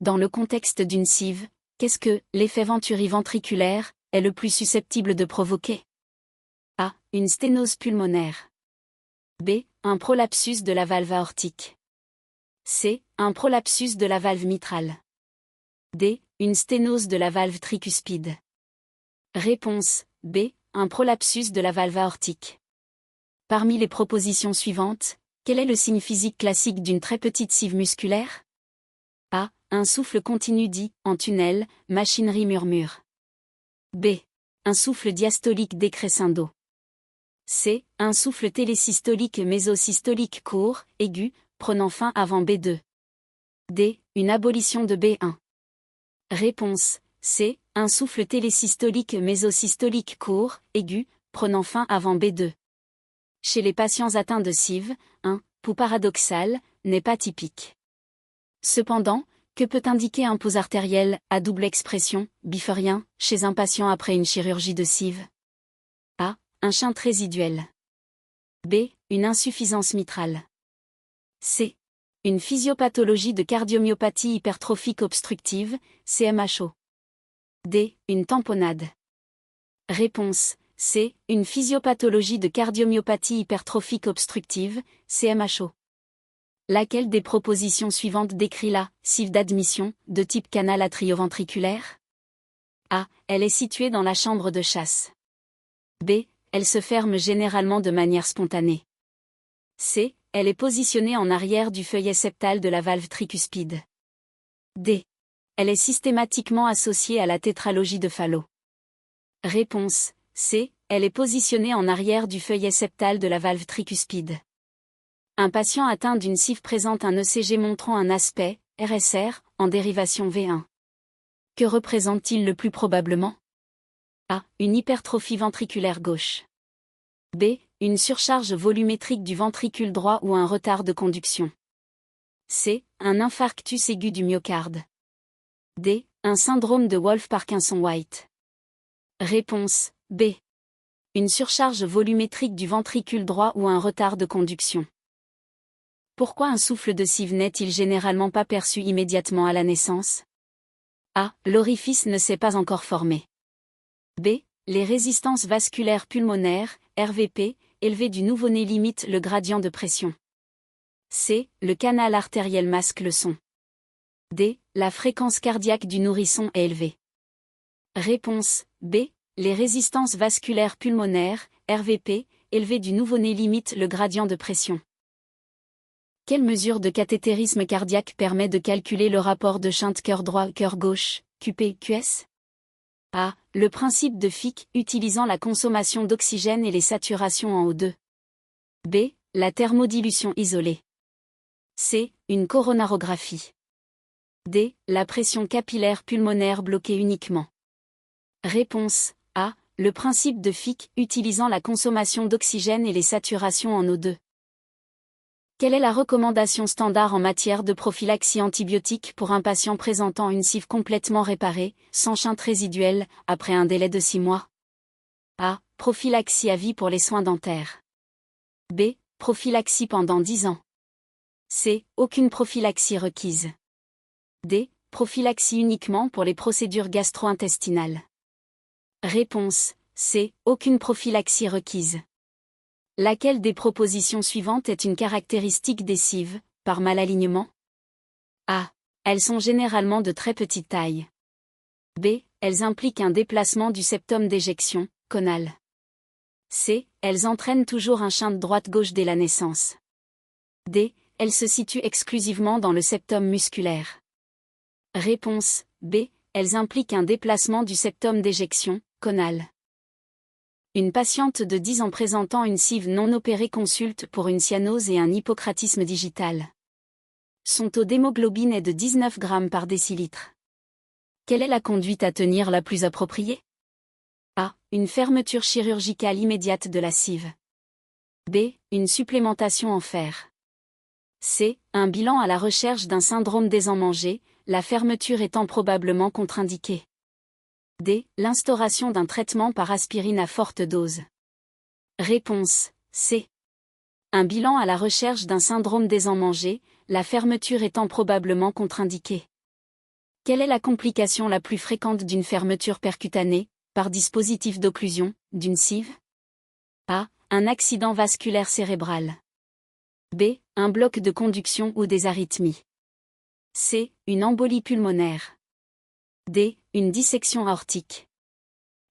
Dans le contexte d'une CIV, qu'est-ce que l'effet venturi-ventriculaire est le plus susceptible de provoquer? A. Une sténose pulmonaire. B. Un prolapsus de la valve aortique. C. Un prolapsus de la valve mitrale. D. Une sténose de la valve tricuspide. Réponse B. Un prolapsus de la valve aortique. Parmi les propositions suivantes, quel est le signe physique classique d'une très petite CIV musculaire? A. Un souffle continu dit, en tunnel, machinerie murmure. B. Un souffle diastolique décrescendo. C. Un souffle télésystolique mésosystolique court, aigu, prenant fin avant B2. D. Une abolition de B1. Réponse C. Un souffle télésystolique mésosystolique court, aigu, prenant fin avant B2. Chez les patients atteints de CIV, un pouls paradoxal n'est pas typique. Cependant, que peut indiquer un pouls artériel à double expression, bifurien, chez un patient après une chirurgie de CIV? A. Un shunt résiduel. B. Une insuffisance mitrale. C. Une physiopathologie de cardiomyopathie hypertrophique obstructive, CMHO. D. Une tamponnade. Réponse C. Une physiopathologie de cardiomyopathie hypertrophique obstructive, CMHO. Laquelle des propositions suivantes décrit la CIV d'admission, de type canal atrioventriculaire? A. Elle est située dans la chambre de chasse. B. Elle se ferme généralement de manière spontanée. C. Elle est positionnée en arrière du feuillet septal de la valve tricuspide. D. Elle est systématiquement associée à la tétralogie de Fallot. Réponse C. Elle est positionnée en arrière du feuillet septal de la valve tricuspide. Un patient atteint d'une CIV présente un ECG montrant un aspect, RSR, en dérivation V1. Que représente-t-il le plus probablement? A. Une hypertrophie ventriculaire gauche. B. Une surcharge volumétrique du ventricule droit ou un retard de conduction. C. Un infarctus aigu du myocarde. D. Un syndrome de Wolff-Parkinson-White. Réponse B. Une surcharge volumétrique du ventricule droit ou un retard de conduction. Pourquoi un souffle de CIV n'est-il généralement pas perçu immédiatement à la naissance? A. L'orifice ne s'est pas encore formé. B. Les résistances vasculaires pulmonaires, RVP, élevées du nouveau-né limitent le gradient de pression. C. Le canal artériel masque le son. D. La fréquence cardiaque du nourrisson est élevée. Réponse B. Les résistances vasculaires pulmonaires, RVP, élevées du nouveau-né limitent le gradient de pression. Quelle mesure de cathétérisme cardiaque permet de calculer le rapport de shunt cœur droit-cœur gauche, QP-QS? A. Le principe de Fick utilisant la consommation d'oxygène et les saturations en O2. B. La thermodilution isolée. C. Une coronarographie. D. La pression capillaire pulmonaire bloquée uniquement. Réponse A. Le principe de Fick utilisant la consommation d'oxygène et les saturations en O2. Quelle est la recommandation standard en matière de prophylaxie antibiotique pour un patient présentant une CIV complètement réparée, sans shunt résiduel, après un délai de 6 mois? A. Prophylaxie à vie pour les soins dentaires. B. Prophylaxie pendant 10 ans. C. Aucune prophylaxie requise. D. Prophylaxie uniquement pour les procédures gastro-intestinales. Réponse C. Aucune prophylaxie requise. Laquelle des propositions suivantes est une caractéristique des CIV, par malalignement? A. Elles sont généralement de très petite taille. B. Elles impliquent un déplacement du septum d'éjection, conal. C. Elles entraînent toujours un shunt droite-gauche dès la naissance. D. Elles se situent exclusivement dans le septum musculaire. Réponse B. Elles impliquent un déplacement du septum d'éjection, conal. Une patiente de 10 ans présentant une CIV non opérée consulte pour une cyanose et un hypocratisme digital. Son taux d'hémoglobine est de 19 g par décilitre. Quelle est la conduite à tenir la plus appropriée? A. Une fermeture chirurgicale immédiate de la CIV. B. Une supplémentation en fer. C. Un bilan à la recherche d'un syndrome des enmangés, la fermeture étant probablement contre-indiquée. D. L'instauration d'un traitement par aspirine à forte dose. Réponse C. Un bilan à la recherche d'un syndrome des enmangés, la fermeture étant probablement contre-indiquée. Quelle est la complication la plus fréquente d'une fermeture percutanée, par dispositif d'occlusion, d'une CIV? A. Un accident vasculaire cérébral. B. Un bloc de conduction ou des arythmies. C. Une embolie pulmonaire. D. Une dissection aortique.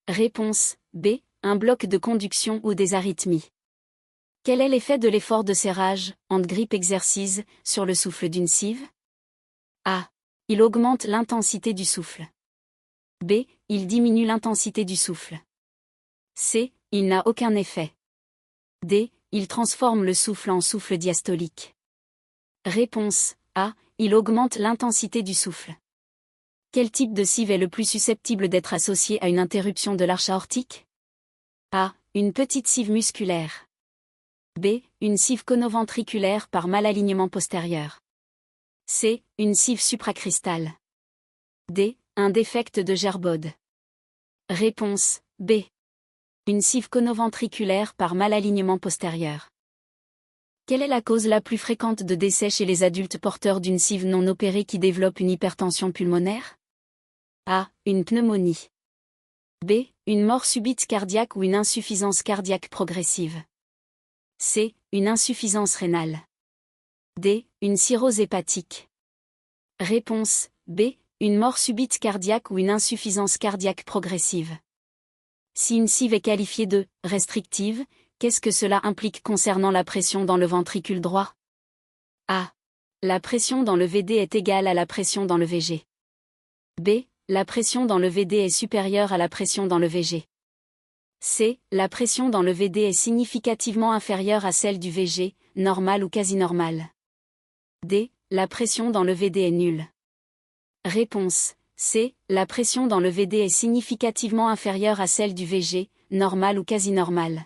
Réponse B. Un bloc de conduction ou des arythmies. Quel est l'effet de l'effort de serrage, hand-grip exercice, sur le souffle d'une CIV? A. Il augmente l'intensité du souffle. B. Il diminue l'intensité du souffle. C. Il n'a aucun effet. D. Il transforme le souffle en souffle diastolique. Réponse A. Il augmente l'intensité du souffle. Quel type de CIV est le plus susceptible d'être associé à une interruption de l'arche aortique? A. Une petite CIV musculaire. B. Une CIV conoventriculaire par malalignement postérieur. C. Une CIV supracrystale. D. Un défect de Gerbode. Réponse B. Une CIV conoventriculaire par malalignement postérieur. Quelle est la cause la plus fréquente de décès chez les adultes porteurs d'une CIV non opérée qui développe une hypertension pulmonaire? A. Une pneumonie. B. Une mort subite cardiaque ou une insuffisance cardiaque progressive. C. Une insuffisance rénale. D. Une cirrhose hépatique. Réponse B. Une mort subite cardiaque ou une insuffisance cardiaque progressive. Si une CIV est qualifiée de « restrictive », qu'est-ce que cela implique concernant la pression dans le ventricule droit? A. La pression dans le VD est égale à la pression dans le VG. B. La pression dans le VD est supérieure à la pression dans le VG. C. La pression dans le VD est significativement inférieure à celle du VG, normale ou quasi normale. D. La pression dans le VD est nulle. Réponse C. La pression dans le VD est significativement inférieure à celle du VG, normale ou quasi normale.